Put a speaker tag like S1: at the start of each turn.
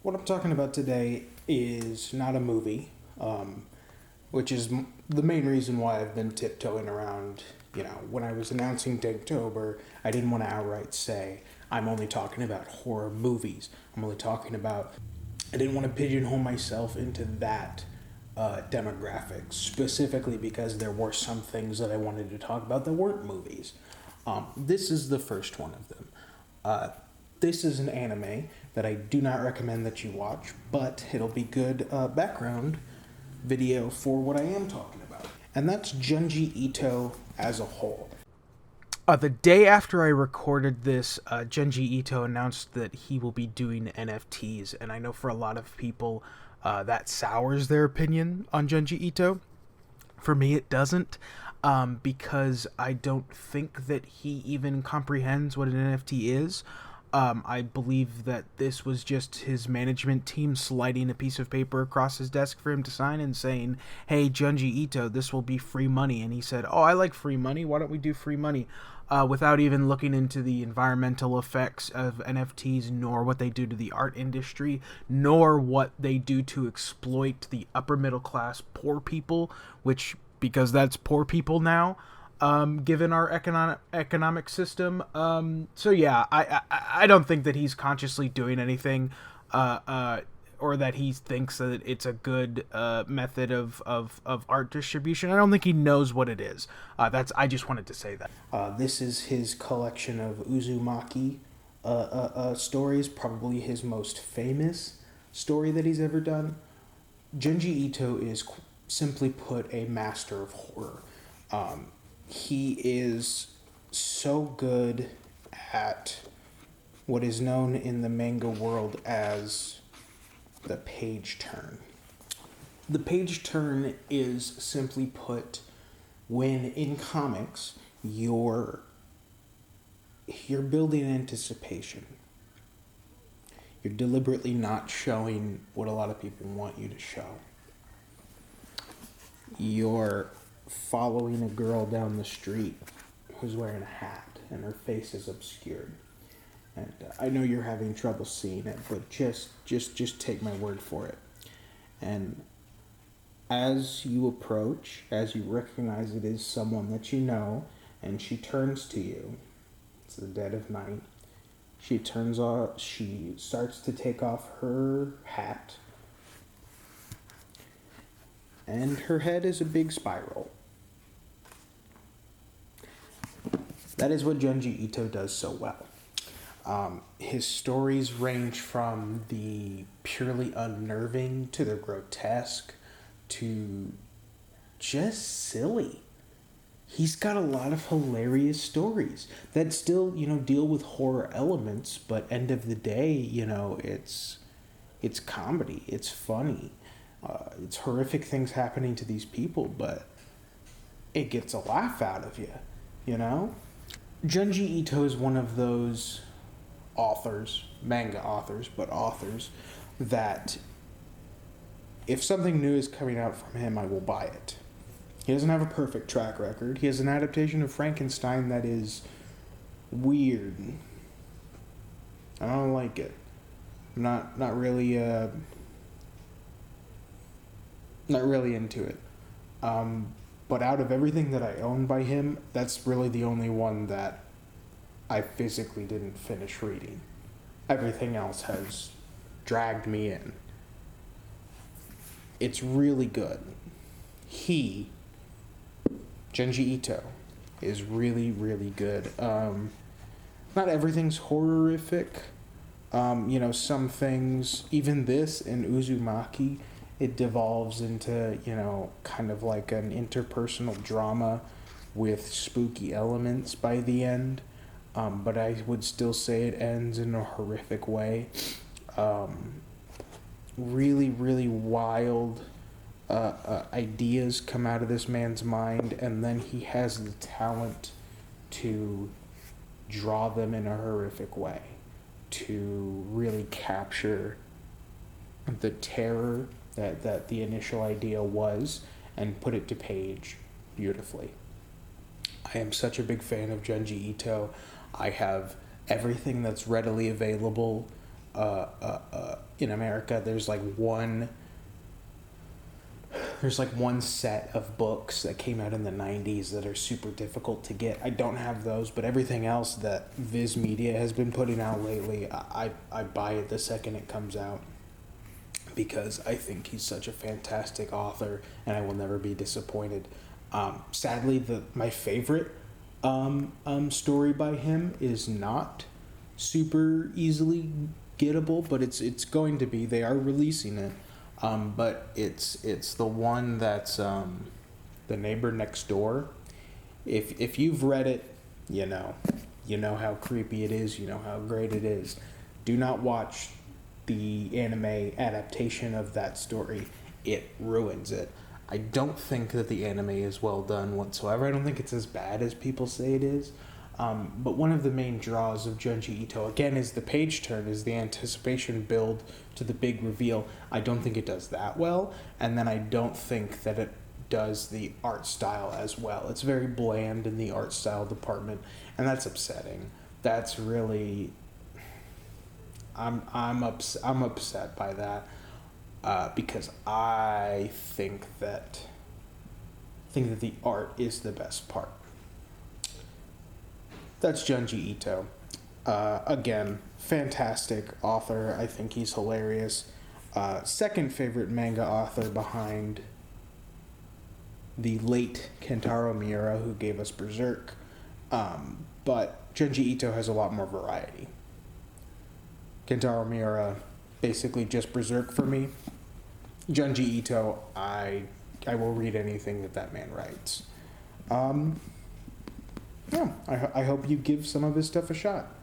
S1: What I'm talking about today is not a movie, which is the main reason why I've been tiptoeing around. When I was announcing Danktober, I didn't want to outright say, I'm only talking about horror movies. I didn't want to pigeonhole myself into that demographic, specifically because there were some things that I wanted to talk about that weren't movies. This is the first one of them. This is an anime that I do not recommend that you watch, but it'll be good background video for what I am talking about. And that's Junji Ito as a whole. The day after I recorded this, Junji Ito announced that he will be doing NFTs, and I know for a lot of people that sours their opinion on Junji Ito. For me, it doesn't, because I don't think that he even comprehends what an NFT is. I believe that this was just his management team sliding a piece of paper across his desk for him to sign and saying, hey, Junji Ito, this will be free money. And he said, oh, I like free money. Why don't we do free money? Without even looking into the environmental effects of NFTs, nor what they do to the art industry, nor what they do to exploit the upper middle class poor people, which, because that's poor people now, given our economic system. So yeah, I don't think that he's consciously doing anything, or that he thinks that it's a good method of art distribution. I don't think he knows what it is. I just wanted to say that. This is his collection of Uzumaki stories, probably his most famous story that he's ever done. Junji Ito is, simply put, a master of horror. He is so good at what is known in the manga world as the page turn. The page turn is, simply put, when in comics you're building anticipation. You're deliberately not showing what a lot of people want you to show. You're following a girl down the street who's wearing a hat and her face is obscured. And I know you're having trouble seeing it, but just take my word for it. And as you approach, as you recognize it is someone that you know, and she turns to you, it's the dead of night, she starts to take off her hat, and her head is a big spiral. That is what Junji Ito does so well. His stories range from the purely unnerving to the grotesque to just silly. He's got a lot of hilarious stories that still, deal with horror elements, but end of the day, it's comedy, it's funny. It's horrific things happening to these people, but it gets a laugh out of you, Junji Ito is one of those manga authors, that if something new is coming out from him, I will buy it. He doesn't have a perfect track record. He has an adaptation of Frankenstein that is weird. I don't like it. I'm not really into it. But out of everything that I own by him, that's really the only one that I physically didn't finish reading. Everything else has dragged me in. It's really good. Junji Ito, is really, really good. Not everything's horrific. Some things, even this in Uzumaki, it devolves into, kind of like an interpersonal drama with spooky elements by the end. But I would still say it ends in a horrific way. Really, really wild ideas come out of this man's mind, and then he has the talent to draw them in a horrific way, to really capture the terror that the initial idea was and put it to page beautifully. I am such a big fan of Junji Ito. I have everything that's readily available in America, there's like one set of books that came out in the 90s that are super difficult to get. I don't have those, but everything else that Viz Media has been putting out lately, I buy it the second it comes out, because I think he's such a fantastic author, and I will never be disappointed. Sadly, my favorite story by him is not super easily gettable, but it's going to be. They are releasing it, but it's the one that's The Neighbor Next Door. If you've read it, you know how creepy it is. You know how great it is. Do not watch the anime adaptation of that story. It ruins it. I don't think that the anime is well done whatsoever. I don't think it's as bad as people say it is. But one of the main draws of Junji Ito, again, is the page turn, is the anticipation build to the big reveal. I don't think it does that well, and then I don't think that it does the art style as well. It's very bland in the art style department, and that's upsetting. That's really... I'm upset by that, because I think that the art is the best part. That's Junji Ito. Again, fantastic author. I think he's hilarious. Second favorite manga author behind the late Kentaro Miura, who gave us Berserk. But Junji Ito has a lot more variety. Kentaro Miura, basically just Berserk for me. Junji Ito, I will read anything that man writes. Yeah, I hope you give some of his stuff a shot.